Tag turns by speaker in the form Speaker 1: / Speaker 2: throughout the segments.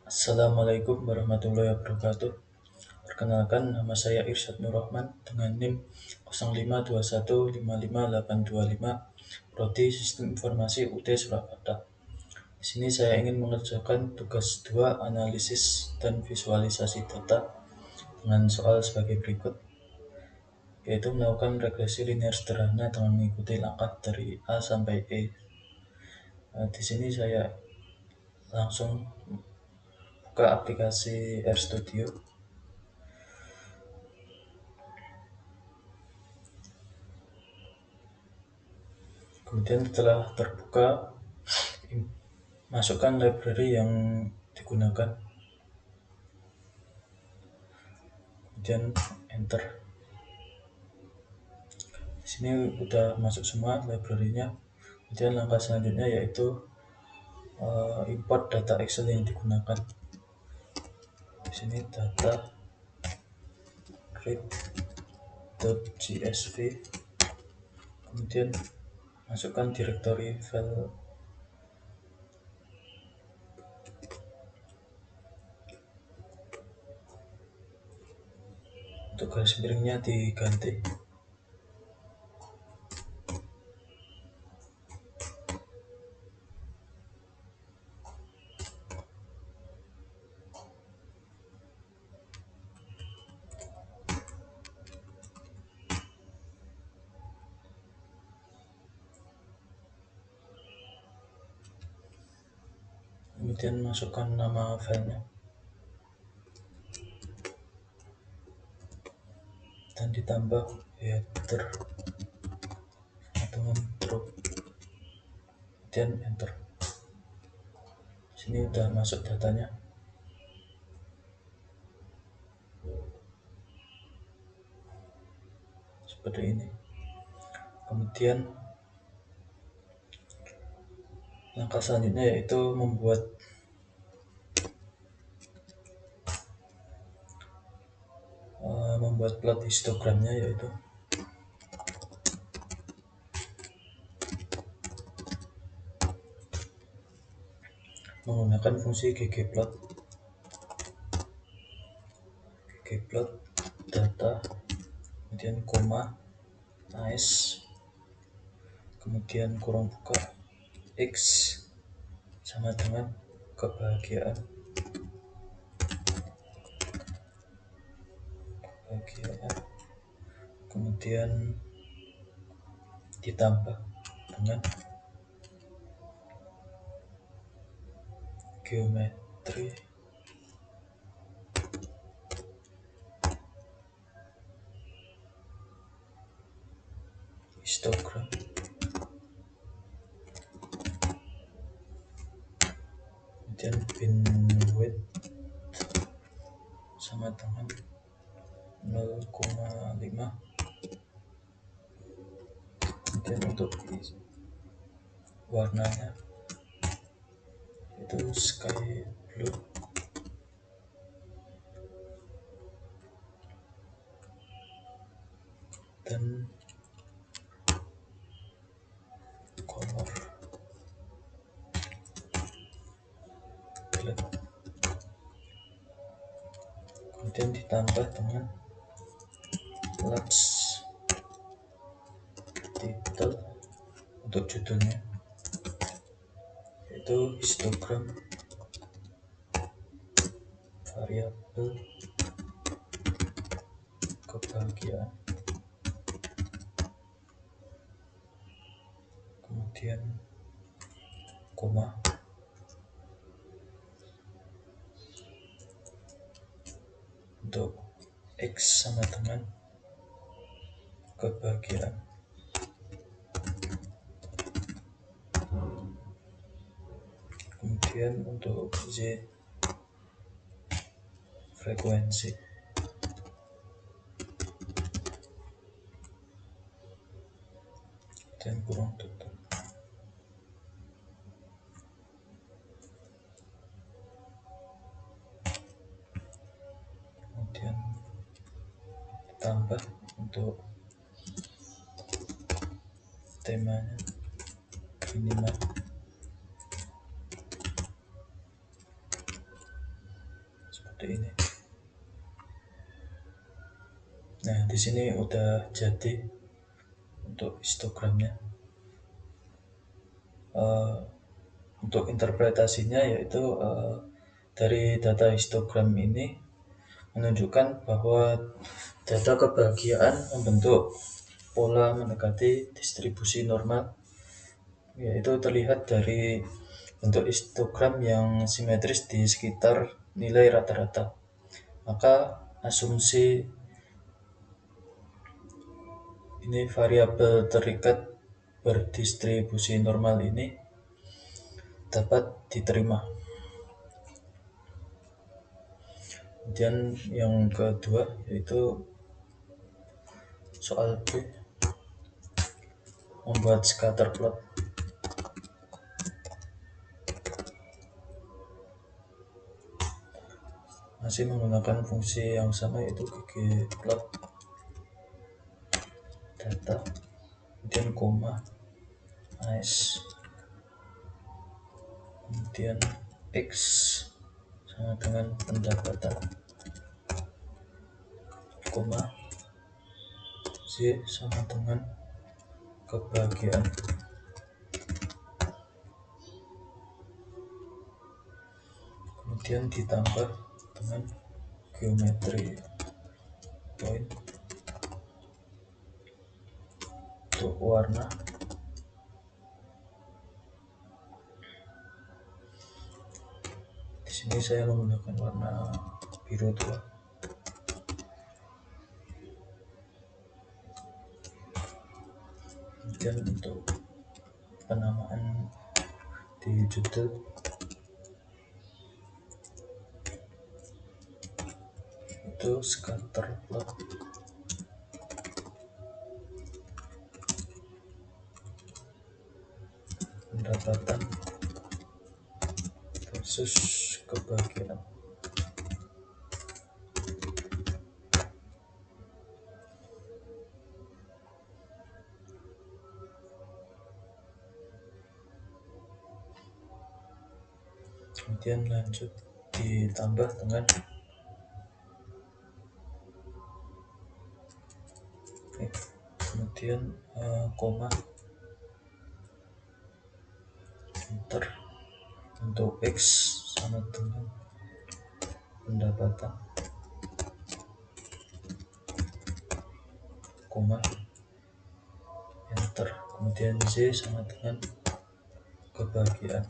Speaker 1: Assalamualaikum warahmatullahi wabarakatuh. Perkenalkan, nama saya Irsyad Nur Rahman dengan NIM 0521558525, Prodi Sistem Informasi UT Surakarta. Di sini saya ingin mengerjakan tugas 2 analisis dan visualisasi data dengan soal sebagai berikut, yaitu melakukan regresi linear sederhana dengan mengikuti langkah dari A sampai E. Di sini saya langsung buka aplikasi RStudio. Kemudian setelah terbuka, masukkan library yang digunakan, kemudian enter. Di sini udah masuk semua library-nya. Kemudian langkah selanjutnya yaitu import data Excel yang digunakan. Di sini data read.csv, kemudian masukkan directory file. Untuk garis miringnya diganti. Kemudian masukkan nama filenya dan ditambah header dengan drop, kemudian enter. Sini udah masuk datanya. Seperti ini. Kemudian langkah selanjutnya yaitu membuat plot histogramnya, yaitu menggunakan fungsi ggplot data, kemudian koma, nice, kemudian kurung buka, x sama dengan kebahagiaan, kemudian ditambah dengan geometri, histogram, kemudian bandwidth sama dengan 0,5, kemudian untuk warnanya itu sky blue, dan color black, kemudian ditambah dengan large title untuk judulnya, yaitu histogram variabel kebahagiaan, kemudian koma, untuk x sama dengan kebahagiaan, kemudian untuk z frekuensi, dan kurung tutup. Kemudian tambah untuk temanya minimal, seperti ini. Nah, di sini udah jadi untuk histogramnya. Untuk interpretasinya yaitu dari data histogram ini menunjukkan bahwa data kebahagiaan membentuk pola mendekati distribusi normal, yaitu terlihat dari bentuk histogram yang simetris di sekitar nilai rata-rata. Maka asumsi ini variabel terikat berdistribusi normal ini dapat diterima. Kemudian yang kedua yaitu soal B, membuat scatter plot. Masih menggunakan fungsi yang sama yaitu ggplot data, kemudian koma, nice, kemudian X sama dengan pendapatan, koma, Z sama dengan kebahagiaan. Kemudian ditambah dengan geometri point untuk warna. Di sini saya menggunakan warna biru tua. Kemudian untuk penamaan di judul itu scatter plot pendapatan versus kebahagiaan. Kemudian lanjut ditambah dengan kemudian koma, enter, untuk X sama dengan pendapatan, koma, enter, kemudian Z sama dengan kebahagiaan.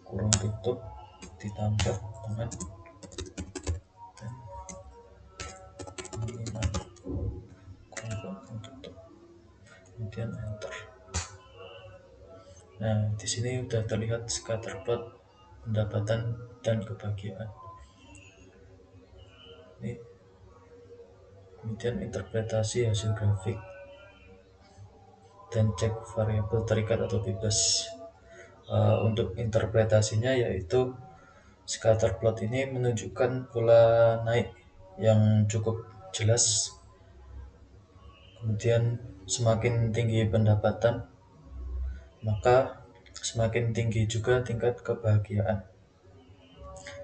Speaker 1: Kurung tutup ditambah dengan minimal kurung tutup, kemudian enter. Nah, di sini sudah terlihat scatter plot pendapatan dan kebahagiaan. Ini kemudian interpretasi hasil grafik dan cek variabel terikat atau bebas. Untuk interpretasinya yaitu scatter plot ini menunjukkan pola naik yang cukup jelas. Kemudian semakin tinggi pendapatan, maka semakin tinggi juga tingkat kebahagiaan.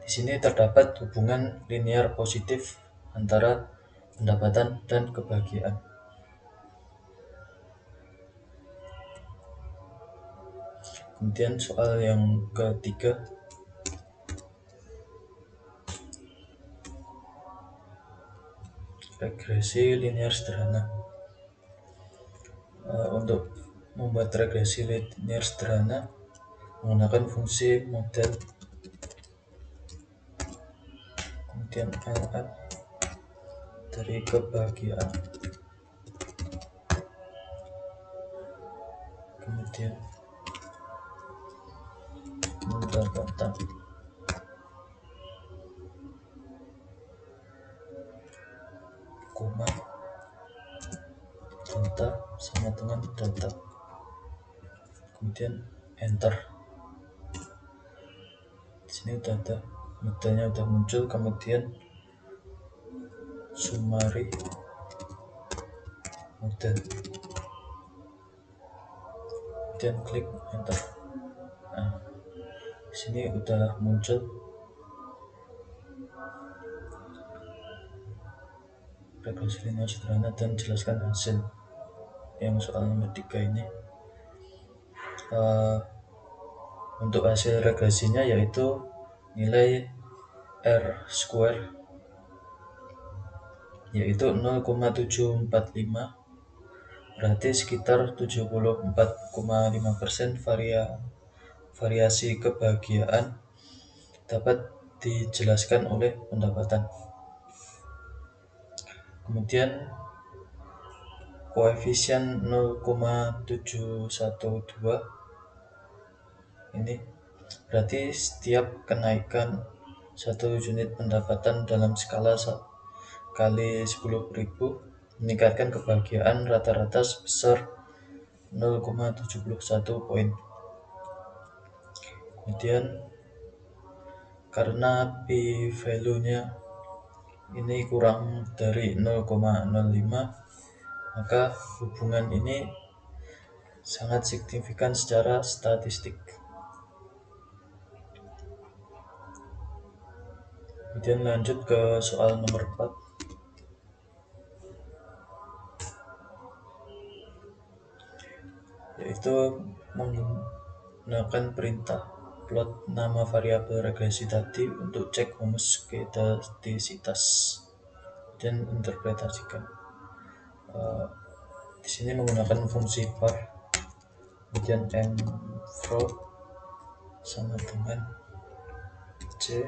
Speaker 1: Di sini terdapat hubungan linear positif antara pendapatan dan kebahagiaan. Kemudian soal yang ketiga, regresi linear sederhana. Untuk membuat regresi linear sederhana menggunakan fungsi model, kemudian LN dari kebahagiaan, kemudian pendapatan, koma, data sama dengan data, kemudian enter. Di sini data modelnya sudah muncul, kemudian summary model, kemudian klik enter. Sini udah muncul regresi linear sederhana dan jelaskan hasil. Yang soal nomor 3 ini untuk hasil regresinya yaitu nilai R square yaitu 0,745, berarti sekitar 74,5% variasi kebahagiaan dapat dijelaskan oleh pendapatan. Kemudian koefisien 0,712 ini berarti setiap kenaikan 1 unit pendapatan dalam skala kali 10.000 meningkatkan kebahagiaan rata-rata sebesar 0,71 poin. Kemudian karena p-value-nya ini kurang dari 0,05, maka hubungan ini sangat signifikan secara statistik. Kemudian lanjut ke soal nomor 4. Yaitu menggunakan perintah plot nama variabel regresi tadi untuk cek homoskedastisitas dan interpretasikan. Di sini menggunakan fungsi var, kemudian mfrog sama dengan c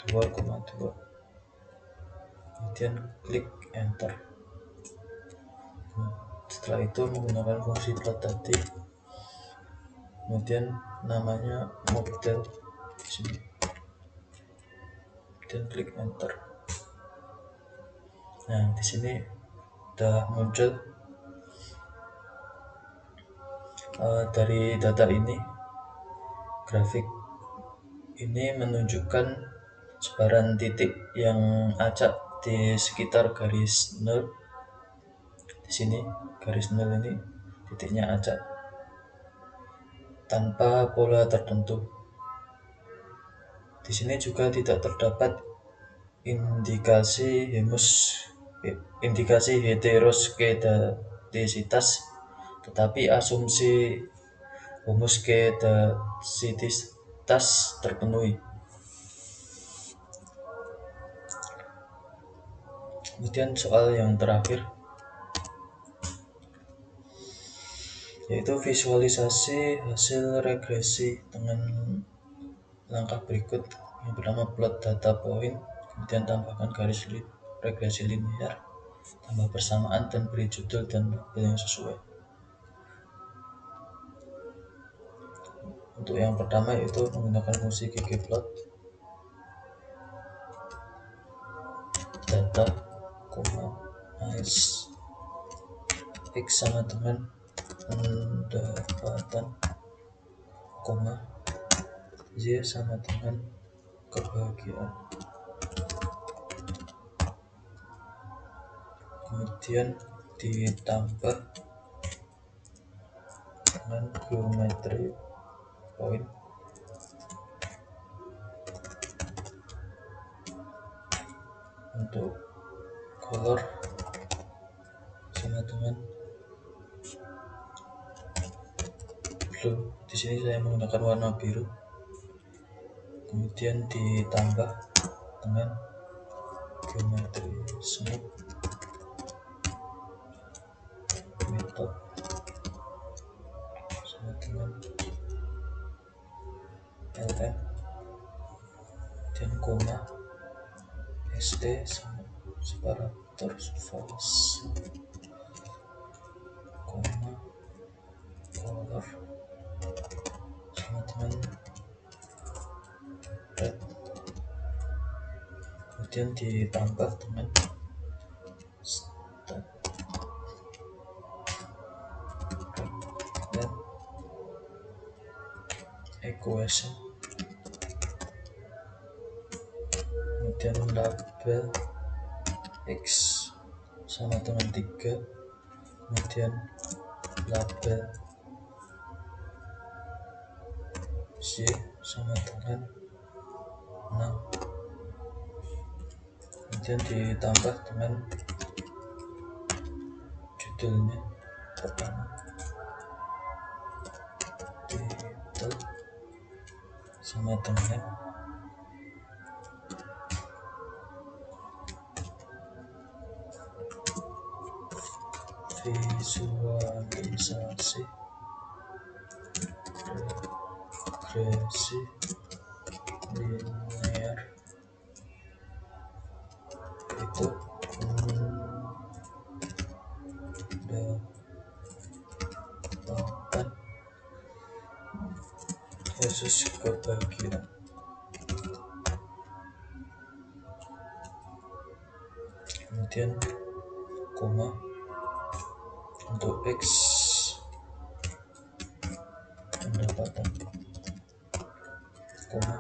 Speaker 1: 2,2, kemudian klik enter. Setelah itu menggunakan fungsi plot tadi, kemudian namanya model di sini, dan klik enter. Nah, di sini udah muncul dari data ini. Grafik ini menunjukkan sebaran titik yang acak di sekitar garis 0. Di sini garis 0 ini titiknya acak tanpa pola tertentu. Di sini juga tidak terdapat indikasi heteroskedastisitas, tetapi asumsi homoskedastisitas terpenuhi. Kemudian soal yang terakhir yaitu visualisasi hasil regresi dengan langkah berikut. Yang pertama, plot data point, kemudian tambahkan garis regresi linear, tambah persamaan dan beri judul dan label yang sesuai. Untuk yang pertama yaitu menggunakan fungsi ggplot data, is x sama dengan pendapatan, y sama dengan kebahagiaan. Kemudian ditambah dengan geometri point untuk color sama dengan blue. Di sini saya menggunakan warna biru. Kemudian ditambah dengan geometri smooth method sama dengan lm, dan koma st sama separator surface, koma color sama dengan red. Kemudian ditambah dengan stat dan equation. Kemudian label x sama dengan 3, kemudian label Z sama dengan 6. Kemudian ditambah dengan judulnya pertama, title sama dengan visualisasi regresi linear itu pendapatan versus kebahagiaan. Kemudian koma untuk X pendapatan, koma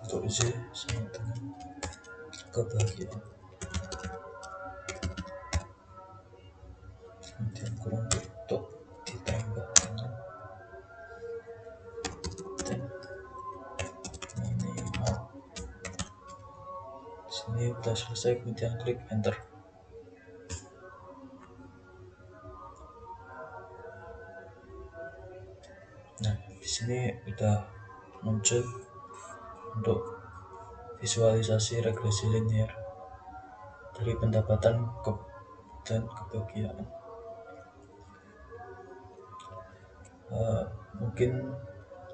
Speaker 1: untuk Z sama dengan kebahagiaan. Kemudian kurang tutup ditambah dengan dan minimal. Sini udah selesai, kemudian klik enter. Nah, di sini udah muncul untuk visualisasi regresi linear dari pendapatan dan kebahagiaan. Mungkin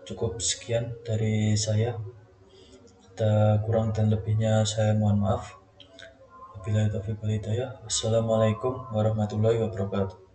Speaker 1: cukup sekian dari saya. Ada kurang dan lebihnya saya mohon maaf. Wabillahi taufiq wal hidayah. Wassalamualaikum warahmatullahi wabarakatuh.